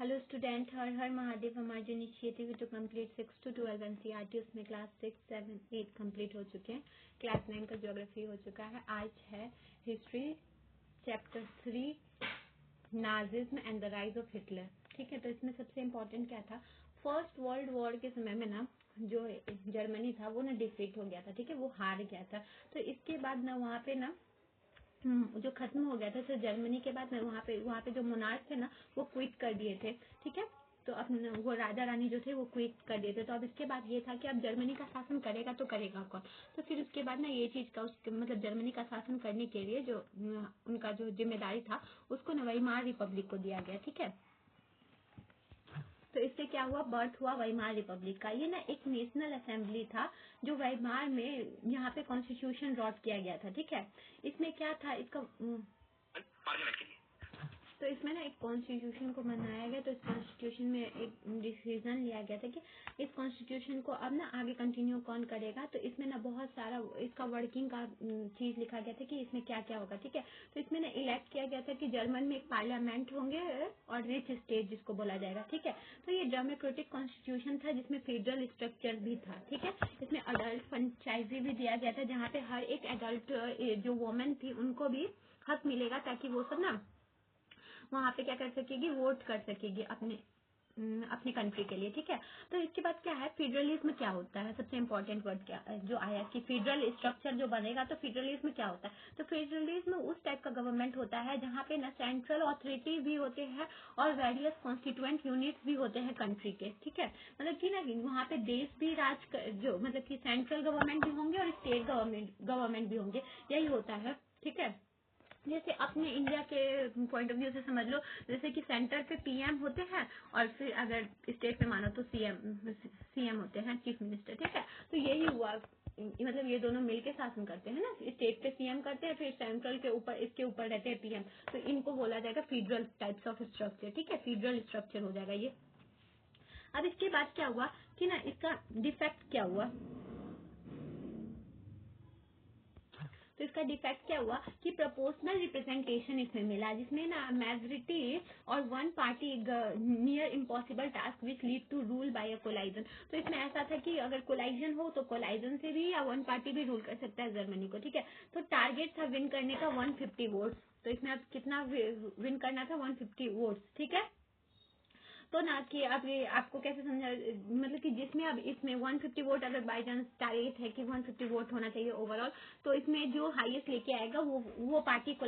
Hello student, Har Har Mahadev. हमारे initiative to complete 6 to 12 NCERT, उसमें class 6, 7, 8 complete हो चुके हैं। क्लास 9 का ज्योग्राफी हो चुका है। आज है history chapter 3, Nazism and the rise of Hitler. ठीक है, तो इसमें सबसे इम्पोर्टेंट क्या था, फर्स्ट वर्ल्ड वॉर के समय में ना जो जर्मनी था वो ना डिफीट हो गया था। ठीक है, वो हार गया था। तो इसके बाद ना वहाँ पे ना जो खत्म हो गया था, तो जर्मनी के बाद में वहाँ पे जो मोनार्क थे ना वो क्विट कर दिए थे। ठीक है, तो अब वो राजा रानी जो थे वो क्विट कर दिए थे। तो अब इसके बाद ये था कि अब जर्मनी का शासन करेगा तो करेगा कौन। तो फिर उसके बाद ना ये चीज का मतलब जर्मनी का शासन करने के लिए जो उनका जो जिम्मेदारी था उसको ना वेइमार रिपब्लिक को दिया गया। ठीक है, तो इससे क्या हुआ, बर्थ हुआ वेइमार रिपब्लिक का। ये ना एक नेशनल असेंबली था जो वेइमार में यहाँ पे कॉन्स्टिट्यूशन ड्रॉट किया गया था। ठीक है, इसमें क्या था, इसका तो इसमें ना एक कॉन्स्टिट्यूशन को बनाया गया। तो इस कॉन्स्टिट्यूशन में एक डिसीजन लिया गया था कि इस कॉन्स्टिट्यूशन को अब ना आगे कंटिन्यू कौन करेगा। तो इसमें ना बहुत सारा इसका वर्किंग का चीज लिखा गया था कि इसमें क्या क्या होगा। ठीक है, तो इसमें ना इलेक्ट किया गया था कि जर्मन में एक पार्लियामेंट होंगे और रिच स्टेट जिसको बोला जाएगा। ठीक है, तो ये डेमोक्रेटिक कॉन्स्टिट्यूशन था जिसमें फेडरल स्ट्रक्चर भी था। ठीक है, इसमें अडल्ट फ्रेंचाइजी भी दिया गया था जहाँ पे हर एक एडल्ट जो वुमेन थी उनको भी हक मिलेगा, ताकि वो सब ना वहाँ पे क्या कर सकेगी, वोट कर सकेगी अपने कंट्री के लिए। ठीक है, तो इसके बाद क्या है, फेडरलिज्म क्या होता है, सबसे इम्पोर्टेंट वर्ड क्या जो आया कि फेडरल स्ट्रक्चर जो बनेगा। तो फेडरलिज्म क्या होता है, तो फेडरलिज्म उस टाइप का गवर्नमेंट होता है जहाँ पे ना सेंट्रल अथॉरिटी भी होते हैं और वेरियस कॉन्स्टिट्यूएंट यूनिट्स भी होते हैं कंट्री के। ठीक है, मतलब कि ना वहाँ पे देश भी जो मतलब कि सेंट्रल गवर्नमेंट भी होंगे और स्टेट गवर्नमेंट भी होंगे, यही होता है। ठीक है, जैसे अपने इंडिया के पॉइंट ऑफ व्यू से समझ लो, जैसे कि सेंटर पे पीएम होते हैं और फिर अगर स्टेट में मानो तो सीएम होते हैं, चीफ मिनिस्टर। ठीक है, तो यही हुआ, मतलब ये दोनों मिलके शासन करते हैं ना, स्टेट पे सीएम करते हैं, फिर सेंट्रल के ऊपर इसके ऊपर रहते हैं पीएम। तो इनको बोला जाएगा फेडरल टाइप्स ऑफ स्ट्रक्चर। ठीक है, फेडरल स्ट्रक्चर हो जाएगा ये। अब इसके बाद क्या हुआ कि ना इसका डिफेक्ट क्या हुआ, तो इसका डिफेक्ट क्या हुआ कि प्रोपोर्शनल रिप्रेजेंटेशन इसमें मिला, जिसमें ना मेजोरिटी और one party near impossible task which lead to rule by a collision. तो इसमें ऐसा था कि अगर कोलाइजन हो तो कोलाइजन से भी या वन पार्टी भी रूल कर सकता है जर्मनी को। ठीक है, तो टारगेट था विन करने का 150 वोट्स। तो इसमें अब कितना विन करना था, 150 वोट्स। ठीक है, तो ना कि अब ये आपको कैसे समझा, मतलब कि जिसमें अब इसमें 150 वोट अगर बाई चांस टारगेट है कि 150 वोट होना चाहिए ओवरऑल, तो इसमें जो हाईएस्ट लेके आएगा वो पार्टी को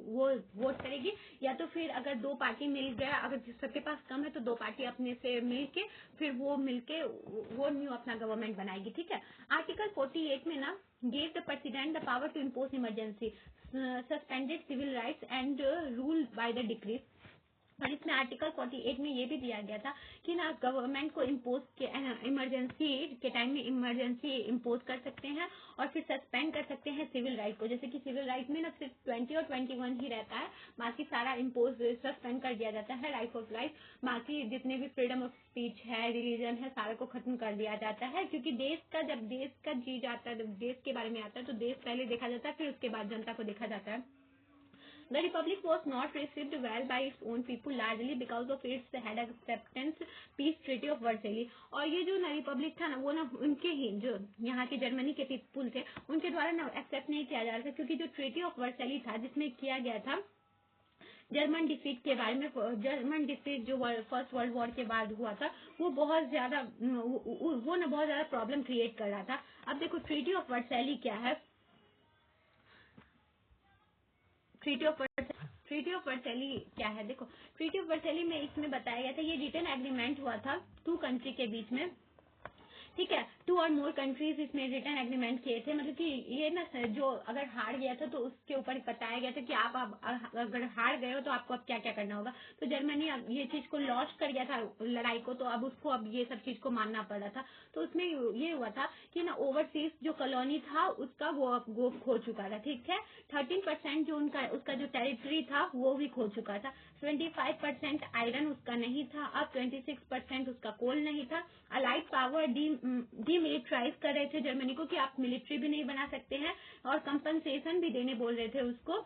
वो वोट करेगी। या तो फिर अगर दो पार्टी मिल गया, अगर सबके पास कम है तो दो पार्टी अपने से मिल के फिर वो मिलके वो न्यू अपना गवर्नमेंट बनाएगी। ठीक है, आर्टिकल 48 में ना gave the president the power to impose emergency, suspended civil rights and rule by the decree। और इसमें आर्टिकल 48 में ये भी दिया गया था कि ना गवर्नमेंट को इम्पोज के इमरजेंसी के टाइम में इमरजेंसी इम्पोज कर सकते हैं और फिर सस्पेंड कर सकते हैं सिविल राइट को। जैसे कि सिविल राइट में ना सिर्फ 20 और 21 ही रहता है, बाकी सारा इम्पोज सस्पेंड कर दिया जाता है। राइट ऑफ लाइफ, बाकी जितने भी फ्रीडम ऑफ स्पीच है, रिलीजन है, सारे को खत्म कर दिया जाता है। क्योंकि जब देश का जी जाता है, जब देश के बारे में आता है तो देश पहले देखा जाता है, फिर उसके बाद जनता को देखा जाता है। The republic was not received well by its own people, largely because of its had acceptance peace treaty of Versailles। और ये जो ना रिपब्लिक था ना वो ना उनके ही जो यहाँ के जर्मनी के पीपुल थे उनके द्वारा ना एक्सेप्ट नहीं किया जा रहा था, क्योंकि जो ट्रीटी ऑफ वर्सैली था जिसमें किया गया था जर्मन डिफीट के बारे में, जर्मन डिफीट जो फर्स्ट वर्ल्ड वॉर के बाद हुआ था वो बहुत ज्यादा वो ना बहुत ज्यादा प्रॉब्लम क्रिएट कर रहा था। अब देखो ट्रीटी ऑफ वर्सैली क्या है, ट्रीटी ऑफ वर्सैली क्या है, देखो ट्रीटी ऑफ वर्सैली में इसमें बताया गया था, ये रिटन एग्रीमेंट हुआ था टू कंट्री के बीच में। ठीक है, 2 और मोर कंट्रीज इसमें रिटर्न एग्रीमेंट किए थे। मतलब कि ये ना जो अगर हार गया था तो उसके ऊपर बताया गया था कि आप अगर हार गए हो तो आपको अब क्या क्या करना होगा। तो जर्मनी अब ये चीज को लॉस्ट कर गया था लड़ाई को, तो अब उसको अब ये सब चीज को मानना पड़ रहा था। तो उसमें ये हुआ था कि ना ओवरसीज जो कॉलोनी था उसका वो खो चुका था। ठीक है, 13% जो उसका जो टेरिटरी था वो भी खो चुका था। 25% आयरन उसका नहीं था, अब 26% उसका कोल नहीं था। अलाइड पावर डीमिलिटराइज कर रहे थे जर्मनी को कि आप मिलिट्री भी नहीं बना सकते हैं, और कंपनसेशन भी देने बोल रहे थे उसको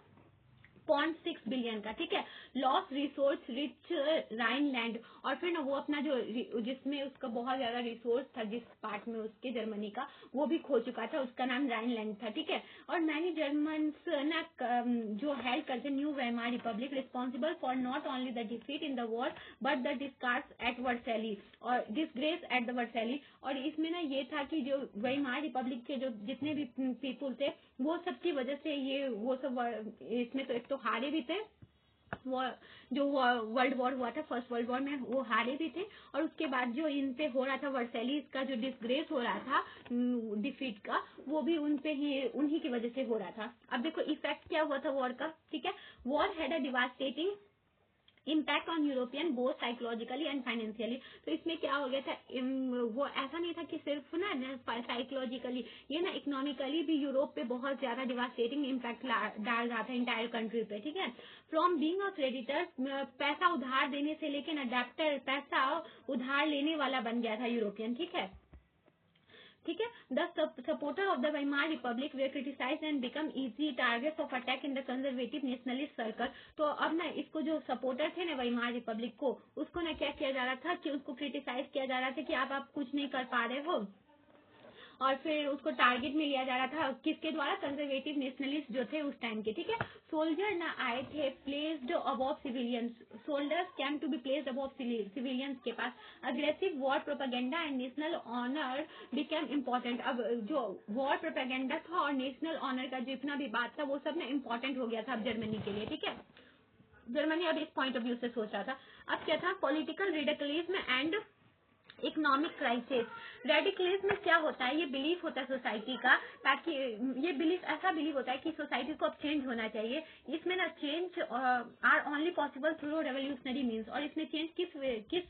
0.6 बिलियन का, ठीक है। लॉस रिसोर्स रिच राइनलैंड, और फिर ना वो अपना जो जिसमें उसका बहुत ज्यादा रिसोर्स था, जिस पार्ट में उसके जर्मनी का, वो भी खो चुका था, उसका नाम राइनलैंड था, ठीक है। और मैनी जर्मन्स ना जो हेल्ड करते new Weimar Republic responsible for not only the defeat in the war but the disgrace at Versailles और डिसग्रेस एट द वर्सेली। और इसमें ना ये था कि जो वेमार रिपब्लिक के जो जितने भी पीपुल थे, वो सबकी वजह से ये वो सब इसमें तो एक तो हारे भी थे, वो जो वर्ल्ड वॉर हुआ था, फर्स्ट वर्ल्ड वॉर में वो हारे भी थे, और उसके बाद जो इन पे हो रहा था वर्सेलीज का जो डिसग्रेस हो रहा था डिफीट का, वो भी उन पे ही उन्हीं की वजह से हो रहा था। अब देखो इफेक्ट क्या हुआ था वॉर का, ठीक है। War had a devastating impact on European both psychologically and financially. तो इसमें क्या हो गया था, वो ऐसा नहीं था कि सिर्फ ना साइकोलॉजिकली, ये ना इकोनॉमिकली भी यूरोप पे बहुत ज्यादा डिवास्टेटिंग इम्पैक्ट डाल रहा था इंटायर कंट्री पे, ठीक है। फ्रॉम बीइंग अ क्रेडिटर, पैसा उधार देने से लेके ना डेप्टर, पैसा उधार लेने वाला बन गया था यूरोपियन, ठीक है, ठीक है। The supporter of the Weimar republic were criticise and become easy targets of attack in the conservative nationalist circle. तो अब ना इसको जो सपोर्टर थे ना वेमार रिपब्लिक को, उसको ना क्या किया जा रहा था कि उसको क्रिटिसाइज किया जा रहा था कि आप कुछ नहीं कर पा रहे हो, और फिर उसको टारगेट में लिया जा रहा था किसके द्वारा, कंजर्वेटिव नेशनलिस्ट जो थे उस टाइम के, ठीक है। सोल्जर ना आए थे placed above civilians, soldiers came to be placed above civilians के पास। Aggressive war propaganda and national honour became important. अब जो वॉर प्रोपेगेंडा था और नेशनल ऑनर का जितना भी बात था वो सब ना इम्पोर्टेंट हो गया था अब जर्मनी के लिए, ठीक है। जर्मनी अब इस पॉइंट ऑफ व्यू से सोच रहा था। अब क्या था, political radicalism and economic crisis. Radicalism क्या होता है, ये बिलीफ होता है सोसाइटी का, ताकि ये बिलीफ ऐसा बिलीफ होता है कि सोसाइटी को अब चेंज होना चाहिए। इसमें ना change are only possible through revolutionary means, और इसमें चेंज किस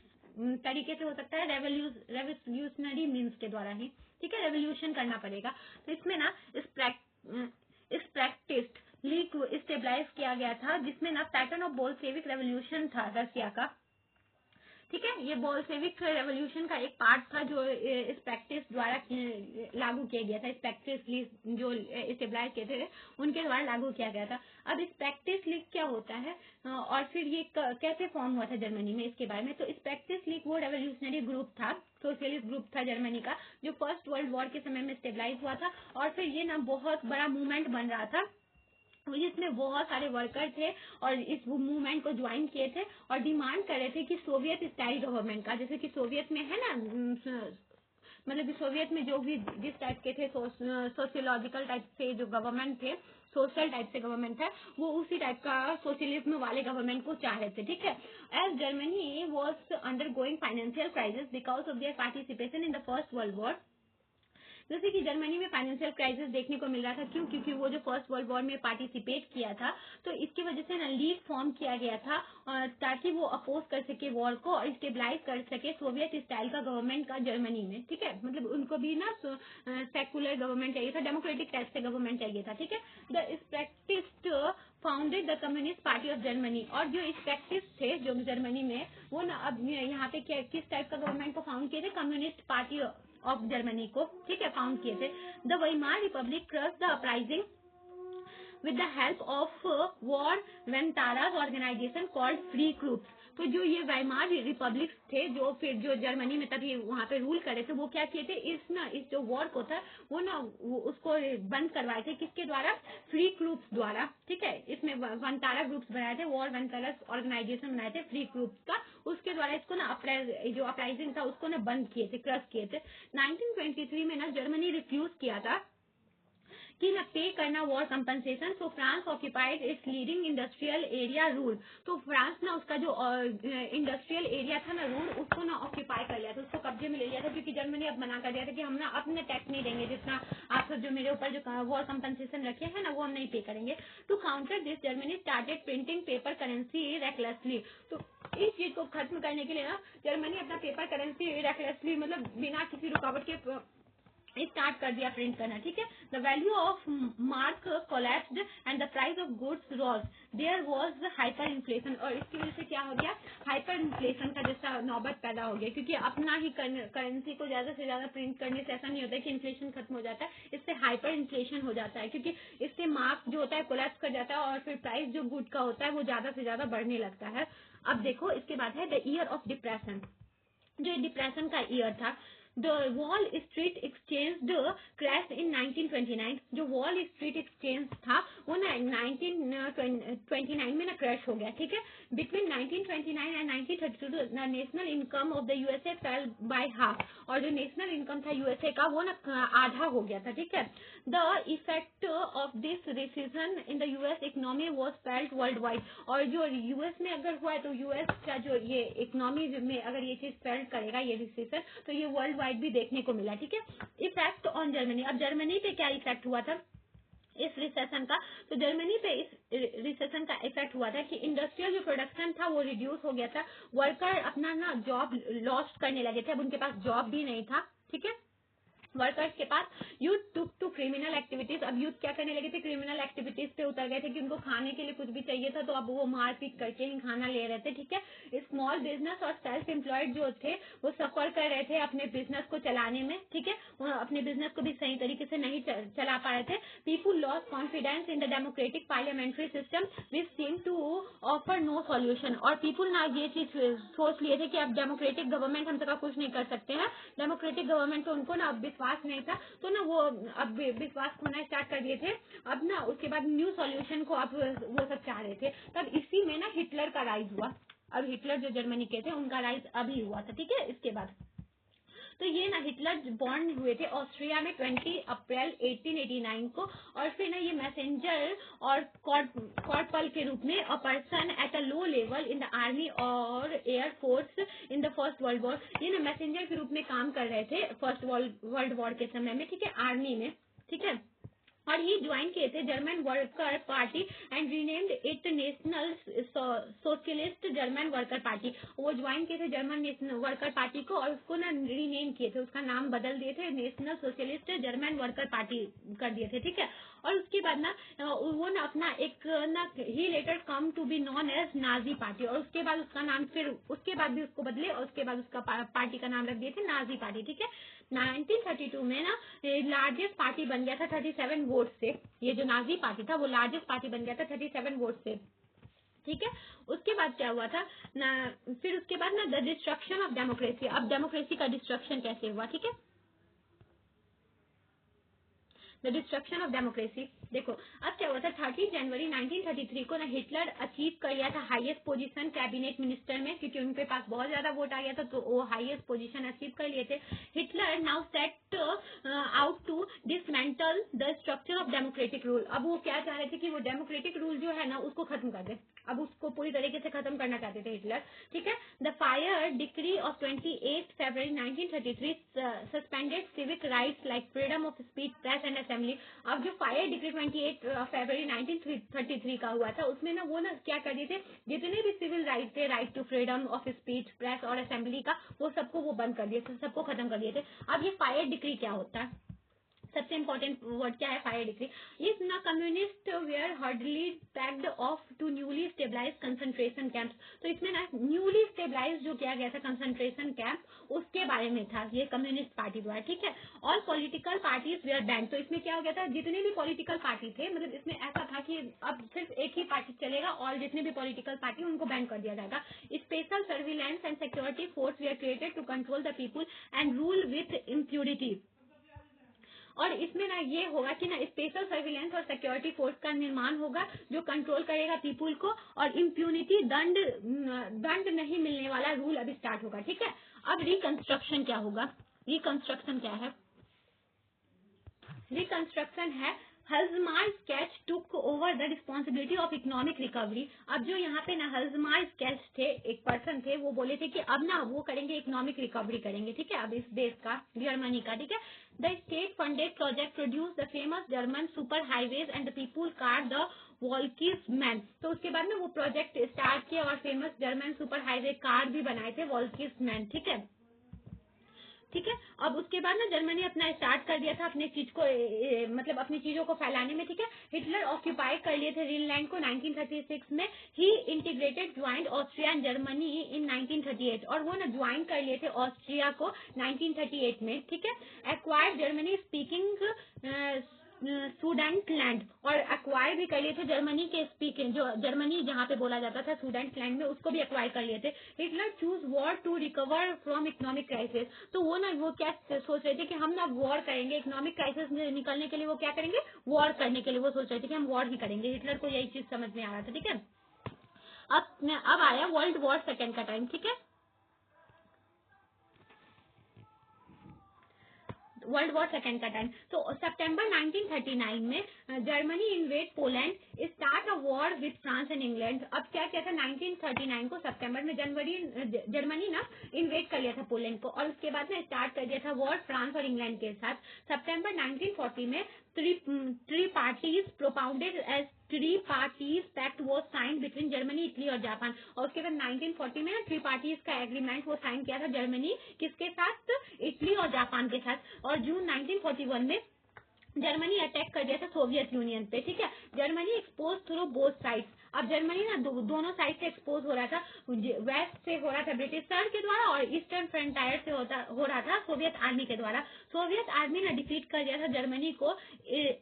तरीके से हो सकता है, रेवोल्यूशनरी मीन्स के द्वारा ही, ठीक है। रेवोल्यूशन करना पड़ेगा। तो इसमें ना इस प्रैक्टिस लीग को स्टेबलाइज किया गया था, जिसमें ना पैटर्न ऑफ बोल्शेविक रेवोल्यूशन था रशिया का, ठीक है। ये बोल्शेविक रेवोल्यूशन का एक पार्ट था जो इस प्रैक्टिस द्वारा लागू किया गया था। इस प्रैक्टिस जो स्टेबलाइज किए थे उनके द्वारा लागू किया गया था। अब इस प्रैक्टिस लीग क्या होता है और फिर ये कैसे फॉर्म हुआ था जर्मनी में, इसके बारे में। तो इस प्रैक्टिस लीग वो रेवोल्यूशनरी ग्रुप था, सोशलिस्ट ग्रुप था जर्मनी का, जो फर्स्ट वर्ल्ड वॉर के समय में स्टेबलाइज हुआ था, और फिर ये ना बहुत बड़ा मूवमेंट बन रहा था, जिसमें बहुत सारे वर्कर थे और इस मूवमेंट को ज्वाइन किए थे और डिमांड कर रहे थे कि सोवियत स्टाइल गवर्नमेंट का, जैसे कि सोवियत में है ना, मतलब सोवियत में जो भी जिस टाइप के थे सोशियोलॉजिकल टाइप से जो गवर्नमेंट थे, सोशल टाइप से गवर्नमेंट है, वो उसी टाइप का सोशलिज्म वाले गवर्नमेंट को चाह रहे थे, ठीक है। As Germany was undergoing financial crisis because of their participation in the first world war. जैसे कि जर्मनी में फाइनेंशियल क्राइसिस देखने को मिल रहा था, क्यों, क्योंकि वो जो फर्स्ट वर्ल्ड वॉर में पार्टिसिपेट किया था, तो इसकी वजह से ना लीग फॉर्म किया गया था ताकि वो अपोज कर सके वॉर को और स्टेबलाइज कर सके सोवियत स्टाइल का गवर्नमेंट का जर्मनी में, ठीक है। मतलब उनको भी ना सेकुलर गवर्नमेंट चाहिए था, डेमोक्रेटिक टाइप से गवर्नमेंट चाहिए था, ठीक है। The practice founded the communist party of Germany. और जो इस प्रैक्टिस थे जो जर्मनी में, वो ना अब यहाँ पे किस टाइप का गवर्नमेंट को फाउंड किए थे, कम्युनिस्ट पार्टी ऑफ जर्मनी को, ठीक है, फाउंड किए थे। The Weimar Republic crush the uprising with the help of war veterans organisation called free groups. तो जो ये वेमार रिपब्लिक थे जो फिर जो जर्मनी में तभी वहाँ पे रूल करे थे, वो क्या किए थे, इस जो वॉर को था वो ना उसको बंद करवाए थे, किसके द्वारा, फ्री ग्रुप्स द्वारा, ठीक है। इसमें वेंटारा ग्रुप्स बनाए थे, वॉर वेंटारास ऑर्गेनाइजेशन बनाए थे फ्री ग्रुप्स का, उसके द्वारा इसको ना जो अपराइजिंग था उसको ना बंद किए थे, क्रश किए थे। 1923 में ना जर्मनी रिफ्यूज किया था कि न पे करना war compensation, so France occupied it's leading industrial area rule. तो फ्रांस ना उसका जो इंडस्ट्रियल एरिया था ना रूल, उसको ना ऑक्यूपाई कर लिया था, उसको कब्जे में ले लिया था, क्योंकि जर्मनी अब मना कर दिया था कि हम ना अपने टैक्स नहीं देंगे, जितना आप जो मेरे ऊपर जो वॉर कंपनसेशन रखे हैं ना वो हम नहीं पे करेंगे। To counter this Germany started printing paper currency recklessly. तो इस चीज को खत्म करने के लिए ना जर्मनी अपना पेपर करेंसी रेकलेसली, मतलब बिना किसी रुकावट के स्टार्ट कर दिया प्रिंट करना, ठीक है। The value of mark collapsed and the price of goods rose, there was hyperinflation. और इसकी वजह से क्या हो गया, हाइपर हाइपर इन्फ्लेशन का जैसा नौबत पैदा हो गया, क्योंकि अपना ही करेंसी को ज्यादा से ज्यादा प्रिंट करने से ऐसा नहीं होता है कि इन्फ्लेशन खत्म हो जाता है, इससे हाइपर इन्फ्लेशन हो जाता है, क्योंकि इससे मार्क जो होता है कोलैप्स कर जाता है और फिर प्राइस जो गुड का होता है वो ज्यादा से ज्यादा बढ़ने लगता है। अब देखो इसके बाद है द ईयर ऑफ डिप्रेशन, जो डिप्रेशन का ईयर था। The wall street exchange crash in 1929, जो वॉल स्ट्रीट एक्सचेंज था वो ना 1929 में ना क्रैश हो गया, ठीक है। Between 1929 and 1932 the national income of the USA fail by half, और जो नेशनल इनकम था यूएसए का वो ना आधा हो गया था, ठीक है। The effect of this recession in the US economy was felt world wide, और जो यूएस में अगर हुआ है तो यूएस का जो ये इकोनॉमी में अगर ये चीज फेल्ट करेगा ये रिसेशन, तो ये वर्ल्ड वाइड भी देखने को मिला, ठीक है। इफेक्ट ऑन जर्मनी, अब जर्मनी पे क्या इफेक्ट हुआ था इस रिसेशन का, तो जर्मनी पे इस रिसेशन का इफेक्ट हुआ था कि इंडस्ट्रियल जो प्रोडक्शन था वो रिड्यूस हो गया था, वर्कर अपना ना जॉब लॉस्ट करने लगे थे, अब उनके पास जॉब भी नहीं था, ठीक है। वर्कर्स के पास youth took to criminal activities, अब यूथ क्या करने लगे थे, क्रिमिनल एक्टिविटीज पे उतर गए थे कि उनको खाने के लिए कुछ भी चाहिए था तो अब वो मारपीट करके ही खाना ले रहे थे, ठीक है। स्मॉल बिजनेस और सेल्फ एम्प्लॉयड जो थे वो सफर कर रहे थे अपने बिजनेस को चलाने में, ठीक है, अपने बिजनेस को भी सही तरीके से नहीं चला पा रहे थे। People lost confidence in the democratic parliamentary system which seem to offer no solution, और पीपुल ना ये चीज सोच लिए थे कि अब डेमोक्रेटिक गवर्नमेंट हम तक कुछ नहीं कर सकते हैं, डेमोक्रेटिक गवर्नमेंट को उनको ना अब विश्वास नहीं था, तो ना वो अब विश्वास खोना स्टार्ट कर दिए थे। अब ना उसके बाद न्यू सॉल्यूशन को अब वो सब चाह रहे थे, तब इसी में ना हिटलर का राइज हुआ। अब हिटलर जो जर्मनी के थे उनका राइज अभी हुआ था, ठीक है। इसके बाद तो ये ना हिटलर बॉर्न हुए थे ऑस्ट्रिया में 20 अप्रैल 1889 को, और फिर ना ये मैसेंजर और कॉर्पल के रूप में a person at a low level in the army और air force in the first world war, ये ना मैसेंजर के रूप में काम कर रहे थे फर्स्ट वर्ल्ड वॉर के समय में, ठीक है, आर्मी में, ठीक है। और ये ज्वाइन किए थे German worker party and renamed it national socialist German worker party, वो ज्वाइन किए थे जर्मन नेशनल वर्कर पार्टी को और उसको ना रीनेम किए थे, उसका नाम बदल दिए थे, national socialist German worker party कर दिए थे, ठीक है। और उसके बाद ना वो ना अपना एक ना ही letter come to be known as Nazi party, और उसके बाद उसका नाम फिर उसके बाद भी उसको बदले और उसके बाद उसका पार्टी का नाम रख दिए थे नाजी पार्टी, ठीक है। 1932 में ना लार्जेस्ट पार्टी बन गया था 37 वोट से, ये जो नाजी पार्टी था वो लार्जेस्ट पार्टी बन गया था 37 वोट से, ठीक है। उसके बाद क्या हुआ था ना, फिर उसके बाद ना द डिस्ट्रक्शन ऑफ डेमोक्रेसी, अब डेमोक्रेसी का डिस्ट्रक्शन कैसे हुआ, ठीक है। द डिस्ट्रक्शन ऑफ डेमोक्रेसी, देखो अब क्या हुआ था 30 जनवरी 1933 को ना हिटलर अचीव कर लिया था हाईएस्ट पोजीशन कैबिनेट मिनिस्टर में, क्योंकि उनके पास बहुत ज्यादा वोट आ गया था तो वो हाईएस्ट पोजीशन अचीव कर लिए थे। Hitler now set out to dismantle the structure of democratic rule, अब वो क्या चाह रहे थे कि वो डेमोक्रेटिक रूल जो है ना उसको खत्म कर दे, अब उसको पूरी तरीके से खत्म करना चाहते थे हिटलर, ठीक है। The fire decree of 28 February 1933 suspended civic rights like freedom of speech press and assembly, अब जो फायर डिक्री 28 फरवरी 1933 का हुआ था उसमें ना वो ना क्या कर दिए थे, जितने भी सिविल राइट थे, right to freedom of speech press और असेंबली का, वो सबको वो बंद कर दिए थे, सबको खत्म कर दिए थे। अब ये फायर डिक्री क्या होता है, सबसे इंपॉर्टेंट वर्ड क्या है, फायर डिक्री। इफ ना communist were hurriedly packed off to newly stabilise concentration camps, तो इसमें ना न्यूली स्टेबलाइज जो किया गया था कंसंट्रेशन कैंप उसके बारे में था ये कम्युनिस्ट पार्टी द्वारा, ठीक है। All political parties were banned, तो इसमें क्या हो गया था, जितने भी पॉलिटिकल पार्टी थे, मतलब इसमें ऐसा था कि अब सिर्फ एक ही पार्टी चलेगा और जितने भी पॉलिटिकल पार्टी उनको बैन कर दिया जाएगा। Special surveillance and security force were created to control the people and rule with impunity, और इसमें ना ये होगा कि ना स्पेशल सर्विलेंस और सिक्योरिटी फोर्स का निर्माण होगा जो कंट्रोल करेगा पीपुल को, और इम्प्यूनिटी दंड नहीं मिलने वाला रूल अभी स्टार्ट होगा, ठीक है। अब रिकंस्ट्रक्शन क्या होगा, रिकंस्ट्रक्शन क्या है, रिकंस्ट्रक्शन है Hjalmar Schacht took over the responsibility of economic recovery, अब जो यहाँ पे ना हल्जमार स्केच थे, एक पर्सन थे, वो बोले थे कि अब ना वो करेंगे इकोनॉमिक रिकवरी करेंगे, ठीक है, अब इस देश का जर्मनी का, ठीक है। The state funded project produce the famous German super highways and the people car the Volkswagen, तो उसके बाद में वो प्रोजेक्ट स्टार्ट किया और famous German super highway car भी बनाए थे वॉल्किस मैन, ठीक है। ठीक है। अब उसके बाद ना जर्मनी अपना स्टार्ट कर दिया था अपने चीज को मतलब अपनी चीजों को फैलाने में, ठीक है। हिटलर ऑक्यूपाई कर लिए थे रीनलैंड को 1936 में। ही integrated joined Austria and Germany in 1938, और वो ना ज्वाइन कर लिए थे ऑस्ट्रिया को 1938 में, ठीक है। एक्वायर्ड जर्मनी स्पीकिंग सुडेंटलैंड, और एक्वायर भी कर लिए थे जर्मनी के स्पीकिंग, जो जर्मनी जहाँ पे बोला जाता था सुडेंटलैंड में, उसको भी एक्वायर कर लिए थे। Hitler choose war to recover from economic crisis, तो वो ना वो क्या सोच रहे थे कि हम ना वॉर करेंगे, इकोनॉमिक क्राइसिस में निकलने के लिए वो क्या करेंगे, वॉर करने के लिए वो सोच रहे थे कि हम वॉर ही करेंगे। हिटलर को यही चीज समझ में आ रहा था, ठीक है। अब आया वर्ल्ड वॉर सेकेंड का टाइम, ठीक है। वर्ल्ड वॉर सेकेंड का टाइम, तो सितंबर 1939 में Germany invade Poland, start a war with France and England. अब क्या किया था 1939 को सितंबर में जर्मनी ना इन्वेड कर लिया था पोलैंड को, और उसके बाद ना स्टार्ट कर दिया था वॉर फ्रांस और इंग्लैंड के साथ। सितंबर 1940 में three parties propounded as three parties pact वो साइन बिटवीन जर्मनी, इटली और जापान। और उसके बाद 1940 में ना थ्री पार्टीज का एग्रीमेंट वो साइन किया था जर्मनी किसके साथ, इटली और जापान के साथ। और जून 1941 में जर्मनी अटैक कर दिया था सोवियत यूनियन पे, ठीक है। Germany expose through both sides. अब जर्मनी ना दोनों साइड से एक्सपोज हो रहा था, वेस्ट से हो रहा था ब्रिटिश सर के द्वारा, और ईस्टर्न फ्रंटायर से हो रहा था सोवियत आर्मी के द्वारा। सोवियत आर्मी ने डिफीट कर दिया था जर्मनी को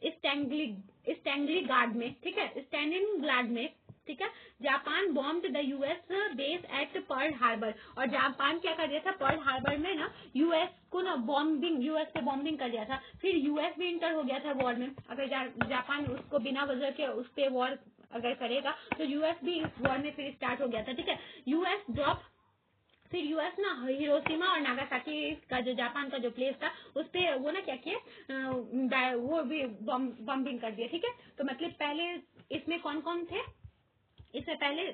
स्टैंगली गार्ड में, ठीक है, स्टैंडिंग गार्ड में, ठीक है। Japan bomb the US base at Pearl Harbor, और जापान क्या कर दिया था पर्ल हार्बर में ना यूएस को ना बॉम्बिंग, यूएस पे बॉम्बिंग कर दिया था। फिर यूएस भी इंटर हो गया था वॉर में। अगर जापान उसको बिना वजह के उस पे वॉर अगर करेगा तो यूएस भी इस वॉर में फिर स्टार्ट हो गया था, ठीक है। यूएस ड्रॉप, फिर यूएस ना हिरोशिमा और नागासाकी का जो जापान का जो प्लेस था उस पे वो ना क्या किया, वो भी बॉम्बिंग कर दिया, ठीक है। तो मतलब पहले इसमें कौन कौन थे, इससे पहले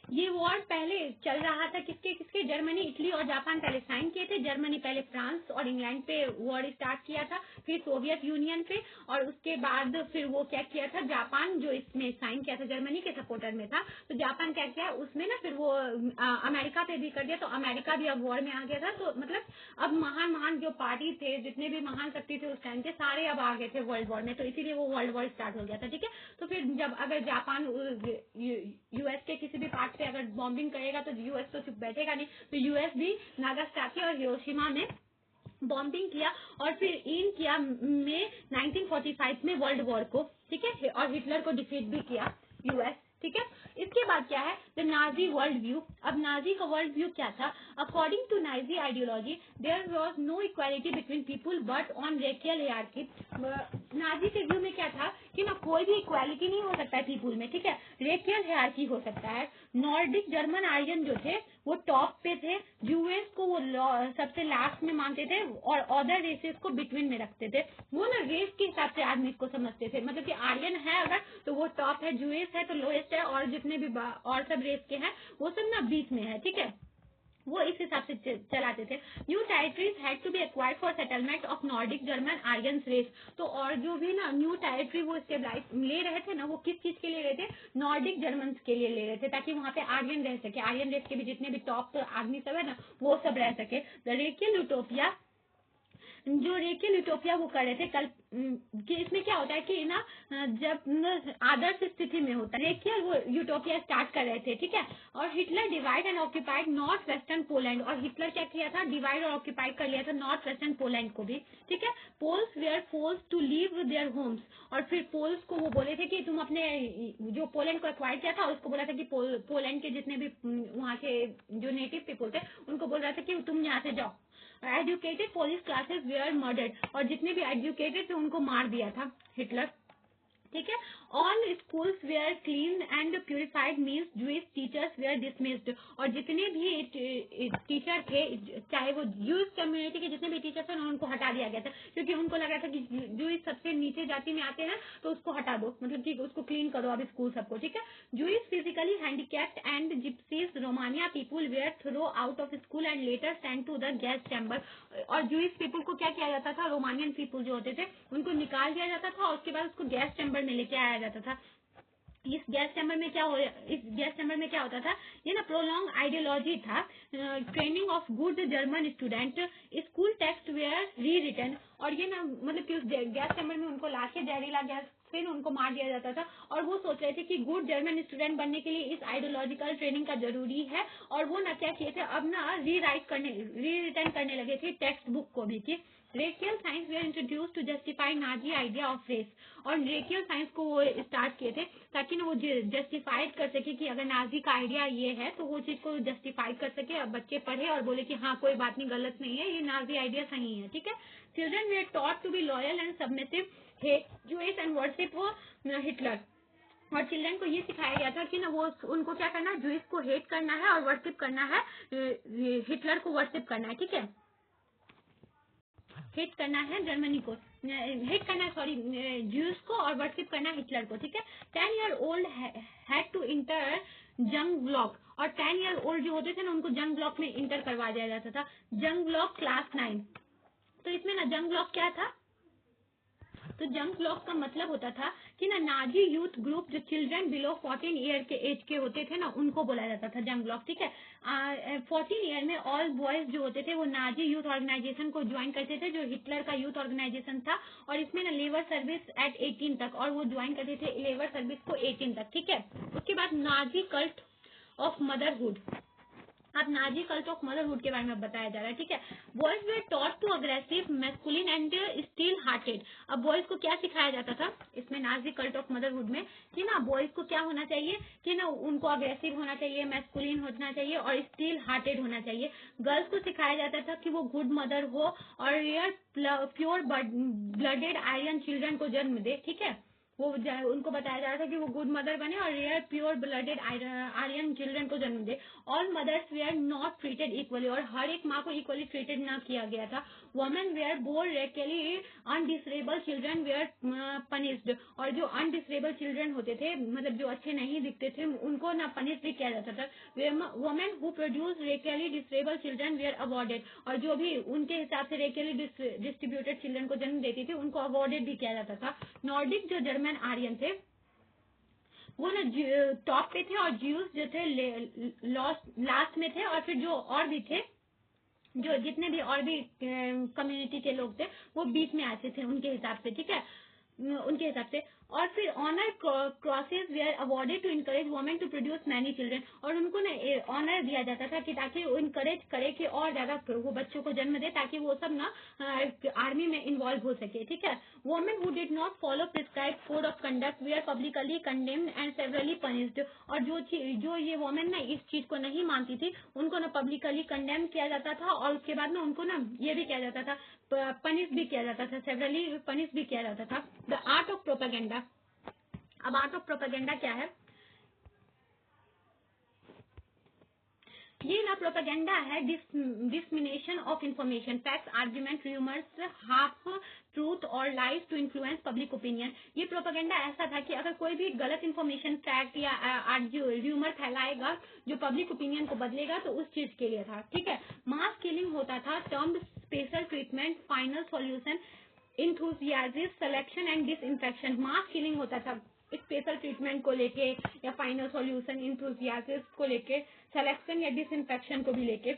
ये वॉर पहले चल रहा था किसके किसके, जर्मनी, इटली और जापान पहले साइन किए थे। जर्मनी पहले फ्रांस और इंग्लैंड पे वॉर स्टार्ट किया था, फिर सोवियत यूनियन पे, और उसके बाद फिर वो क्या किया था, जापान जो इसमें साइन किया था जर्मनी के सपोर्टर में था, तो जापान क्या किया उसमें ना फिर वो अमेरिका पे भी कर दिया, तो अमेरिका भी अब वॉर में आ गया था। तो मतलब अब महान महान जो पार्टी थे, जितने भी महान शक्ति थे उस टाइम के, सारे अब आ गए थे वर्ल्ड वॉर में, तो इसीलिए वो वर्ल्ड वॉर स्टार्ट हो गया था, ठीक है। तो फिर जब अगर जापान यूएस के किसी भी पार्ट पे अगर बॉम्बिंग करेगा तो यूएस तो चुप बैठेगा नहीं, तो यूएस भी नागासाकी और हिरोशिमा में बॉम्बिंग किया, और फिर इन किया में 1945 में वर्ल्ड वॉर को, ठीक है, और हिटलर को डिफीट भी किया यूएस, ठीक है। इसके बाद क्या है, द नाजी वर्ल्ड व्यू। अब नाजी का वर्ल्ड व्यू क्या था, according to Nazi ideology there was no equality between people but on racial hierarchy. Nazi के व्यू में क्या था कि ना कोई भी इक्वालिटी नहीं हो सकता है पीपुल में, ठीक है, रेशियल हायरार्की हो सकता है। नॉर्डिक जर्मन आर्यन जो थे वो टॉप पे थे, यूएस को वो सबसे लास्ट में मानते थे, और अदर रेसेस को बिटवीन में रखते थे। वो ना रेस के हिसाब से आदमी को समझते थे, मतलब कि आर्यन है अगर तो वो टॉप है, जूएस है तो लोएस्ट है, और जितने भी और सब रेस के हैं वो सब ना बीच में है, ठीक है। वो इस हिसाब से चलाते थे। New territories had to be acquired for settlement of Nordic German Aryan race. तो और जो भी ना न्यू टेरिटरी वो स्टेबलाइज ले रहे थे ना, वो किस चीज के लिए रहे थे, नॉर्डिक जर्मन के लिए ले रहे थे, ताकि वहां पे आर्यन रह सके, आर्यन रेस के भी जितने भी टॉप आदमी सब है ना वो सब रह सके। द रेकियन यूटोपिया, जो रेकियन यूटोपिया वो कर रहे थे कल कि इसमें क्या होता है कि ना जब आदर्श स्थिति में होता है, रेकियन वो यूटोपिया स्टार्ट कर रहे थे, ठीक है। और Hitler divide and occupied north western Poland, और हिटलर क्या किया था, डिवाइड और ऑक्यूपाइड कर लिया था नॉर्थ वेस्टर्न पोलैंड को भी, ठीक है। Poles were force to leave their homes, और फिर पोल्स को वो बोले थे कि तुम अपने जो पोलैंड को एक्वायर किया था उसको बोला था कि पोलैंड के जितने भी वहाँ के जो नेटिव पीपल थे उनको बोल रहा था कि तुम यहाँ से जाओ। Educated Polish classes were murdered, और जितने भी एजुकेटेड थे उनको मार दिया था हिटलर, ठीक है। All schools were clean and purified means Jewish teachers were dismissed, और जितने भी टीचर थे चाहे वो जूइश कम्युनिटी के जितने भी टीचर थे उनको हटा दिया गया था, क्योंकि उनको लगा था कि जूइश सबसे नीचे जाति में आते हैं तो उसको हटा दो, मतलब कि उसको क्लीन करो अब स्कूल सबको, ठीक है। Jewish physically handicapped and gypsies Romania people were throw out of school and later send to the gas chamber, और जूइश पीपुल को क्या किया जाता था, रोमानियन पीपुल जो होते थे उनको निकाल दिया जाता था और उसके बाद उसको गैस चैम्बर में लेके आया जाता था। इस गैस चैम्बर में क्या होता था, ये ना प्रोलॉन्ग आइडियोलॉजी था, training of good German student, school text were rewritten, और ये ना मतलब कि उस गैस चैम्बर में उनको लाके जहरीला गैस फिर उनको मार दिया जाता था, और वो सोच रहे थे कि गुड जर्मन स्टूडेंट बनने के लिए इस आइडियोलॉजिकल ट्रेनिंग का जरूरी है, और वो ना क्या किए थे, अब ना री रिटर्न करने लगे थे टेक्स्ट बुक को भी, कि racial science were introduce to justify Nazi idea of race, और रेशियल साइंस को वो स्टार्ट किए थे ताकि ना वो जस्टिफाइड कर सके कि अगर नाजी का आइडिया ये है तो वो चीज को जस्टिफाइड कर सके, और बच्चे पढ़े और बोले कि हाँ कोई बात नहीं, गलत नहीं है, ये नाजी आइडिया सही है, ठीक है। Children were taught to be loyal and submissive, Jewish and worship वो हिटलर, और चिल्ड्रन को ये सिखाया गया था कि ना वो उनको क्या करना है, जूइश को हेट करना है और वर्शिप करना है, हिटलर को वर्शिप करना है, ठीक है, हेट करना है जर्मनी को, हेट करना है सॉरी ज्यूज को, और वर्शिप करना है हिटलर को, ठीक है। 10 year old had to enter Jungvolk, और 10 ईयर ओल्ड जो होते थे ना उनको जंग ब्लॉक में इंटर करवा दिया जाता था, जंग ब्लॉक क्लास 9। तो इसमें ना जंग ब्लॉक क्या था, तो जंग ब्लॉक का मतलब होता था कि ना नाजी यूथ ग्रुप जो चिल्ड्रन बिलो 14 ईयर के एज के होते थे ना उनको बोला जाता था जंग ब्लॉक, ठीक है। 14 ईयर में ऑल बॉयज जो होते थे वो नाजी यूथ ऑर्गेनाइजेशन को ज्वाइन करते थे, जो हिटलर का यूथ ऑर्गेनाइजेशन था, और इसमें ना लेबर सर्विस एट 18 तक, और वो ज्वाइन करते थे लेबर सर्विस को 18 तक, ठीक है। उसके बाद नाजी कल्ट ऑफ मदरहुड, अब नाजी कल्ट ऑफ मदरहुड के बारे में बताया जा रहा है, ठीक है। Boys were taught to aggressive masculine and steel hearted, अब बॉयज को क्या सिखाया जाता था इसमें नाजी कल्ट ऑफ मदरहुड में, कि ना बॉयज को क्या होना चाहिए, कि ना उनको अग्रेसिव होना चाहिए, मैस्कुलिन होना चाहिए, और स्टील हार्टेड होना चाहिए। गर्ल्स को सिखाया जाता था कि वो गुड मदर हो और real pure blooded iron children को जन्म दे, ठीक है। वो उनको बताया जा रहा था कि वो गुड मदर बने और real pure blooded Aryan children को जन्म दे। All mothers were not treated equally, और हर एक माँ को इक्वली ट्रीटेड ना किया गया था। Women were bore racially undesirable children were punished, और जो अनडिसेबल चिल्ड्रन होते थे मतलब जो अच्छे नहीं दिखते थे उनको ना पनिश भी किया जाता था। Women who produce racially desirable children were awarded, और जो भी उनके हिसाब से रेकली डिस्ट्रीब्यूटेड चिल्ड्रन को जन्म देती थी उनको अवॉर्डेड भी किया जाता था। नॉर्डिक जो जर्मन आर्यन थे वो ना टॉप पे थे, और ज्यूज जो थे लास्ट में थे, और फिर जो और भी थे जो जितने भी और भी कम्युनिटी के लोग थे वो बीच में आते थे उनके हिसाब से, ठीक है, उनके हिसाब से। और फिर honour crosses were awarded to encourage women to produce many children, और उनको ना ऑनर दिया जाता था कि ताकि वो इनकरेज करे कि और ज्यादा वो बच्चों को जन्म दे, ताकि वो सब ना आर्मी में इन्वॉल्व हो सके, ठीक है। Women who did not follow prescribe code of conduct were publicly condemned and severely punished, और जो ये वुमेन ना इस चीज को नहीं मानती थी उनको ना पब्लिकली कंडेम किया जाता था, और उसके बाद ना उनको ना ये भी किया जाता था, पनिश भी किया जाता था, सेवरली पनिश भी किया जाता था। द आर्ट ऑफ प्रोपेगेंडा, अब आर्ट ऑफ प्रोपेगेंडा क्या है, ये ना प्रोपेगेंडा है dissemination of information, facts, argument, rumours, half truth और lies to influence public opinion. ये प्रोपेगेंडा ऐसा था कि अगर कोई भी गलत इन्फॉर्मेशन, फैक्ट या रूमर फैलाएगा जो पब्लिक ओपिनियन को बदलेगा तो उस चीज के लिए था, ठीक है। मास किलिंग होता था, term special treatment, final solution, enthusiasm, selection and disinfection. Mass killing होता था स्पेशल ट्रीटमेंट को लेके या फाइनल सॉल्यूशन, इंथुजियाज्म को लेके, सिलेक्शन या डिसइंफेक्शन को भी लेके।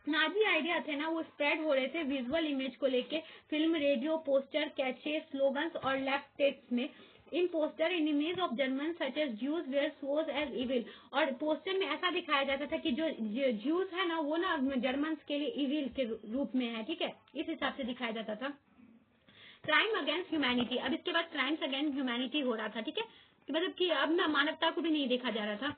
नाजी आइडिया थे ना वो स्प्रेड हो रहे थे विजुअल इमेज को लेके, film, radio, poster, catchy, slogans और लेफ्ट टेक्स्ट में। In poster in image of German such as Jews were shows as evil, और पोस्टर में ऐसा दिखाया जाता था कि जो ज्यूज है ना वो ना जर्मन के लिए इविल के रूप में है, ठीक है, इस हिसाब से दिखाया जाता था। क्राइम अगेंस्ट ह्यूमैनिटी, अब इसके बाद क्राइम्स अगेंस्ट ह्यूमैनिटी हो रहा था, ठीक है, मतलब कि अब ना मानवता को भी नहीं देखा जा रहा था।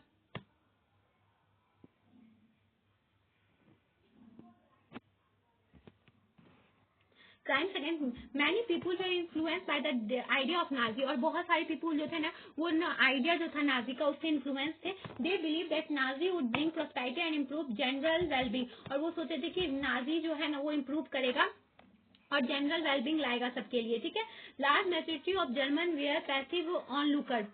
Crimes against many people were influence by the idea of Nazi, और बहुत सारे पीपुल जो थे ना वो आइडिया जो था नाजी का उससे इन्फ्लुएंस थे। They believe that Nazi would bring prosperity and improve general wellbeing, और वो सोचते थे कि नाजी जो है ना वो इम्प्रूव करेगा और जनरल वेलबींग लाएगा सबके लिए, ठीक है। Large majority of German were passive onlooker,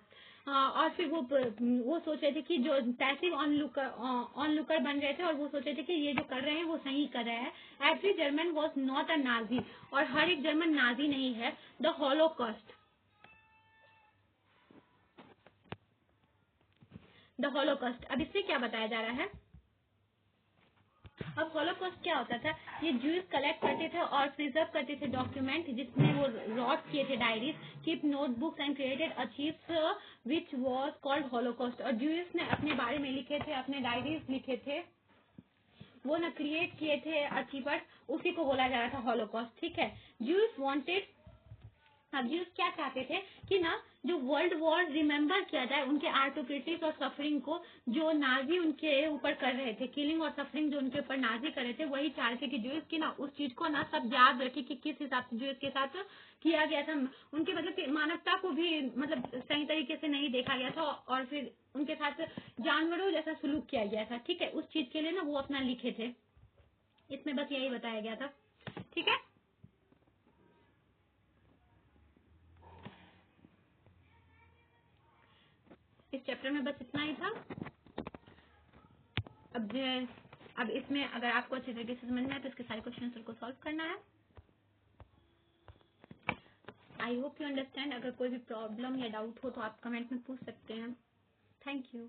और फिर वो सोच रहे थे कि जो पैसिव ऑन लुकर बन रहे थे और वो सोच रहे थे कि ये जो कर रहे हैं वो सही कर रहे हैं। Every German was not a Nazi, और हर एक जर्मन नाजी नहीं है। The Holocaust, the Holocaust. अब इससे क्या बताया जा रहा है, अब हॉलोकॉस्ट क्या होता था, ये ज्यूज कलेक्ट करते थे और प्रिजर्व करते थे डॉक्यूमेंट जिसमें वो रॉट किए थे diaries, keep notebooks and created achieves which was called Holocaust. और ज्यूज ने अपने बारे में लिखे थे, अपने डायरीज लिखे थे, वो ना क्रिएट किए थे अचीवर्स, उसी को बोला जा रहा था हॉलोकॉस्ट। ठीक है, ज्यूज वांटेड, अब ज्यूज क्या चाहते थे कि ना जो वर्ल्ड वॉर रिमेम्बर किया जाए, उनके आर्टोक्रिटिस और सफरिंग को जो नाजी उनके ऊपर कर रहे थे, किलिंग और सफरिंग जो उनके ऊपर नाजी कर रहे थे, वही चाह रहे थे कि ज्यूज की ना उस चीज को ना सब याद रखे कि किस हिसाब से ज्यूज के साथ किया गया था। उनके मतलब कि मानवता को भी मतलब सही तरीके से नहीं देखा गया था और फिर उनके साथ जानवरों जैसा सलूक किया गया था। ठीक है, उस चीज के लिए ना वो अपना लिखे थे, इसमें बस यही बताया गया था। ठीक है, इस चैप्टर में बस इतना ही था। अब इसमें अगर आपको अच्छे तरीके से समझ में आए तो इसके सारे क्वेश्चन को सॉल्व करना है। I hope you understand. अगर कोई भी प्रॉब्लम या डाउट हो तो आप कमेंट में पूछ सकते हैं। Thank you.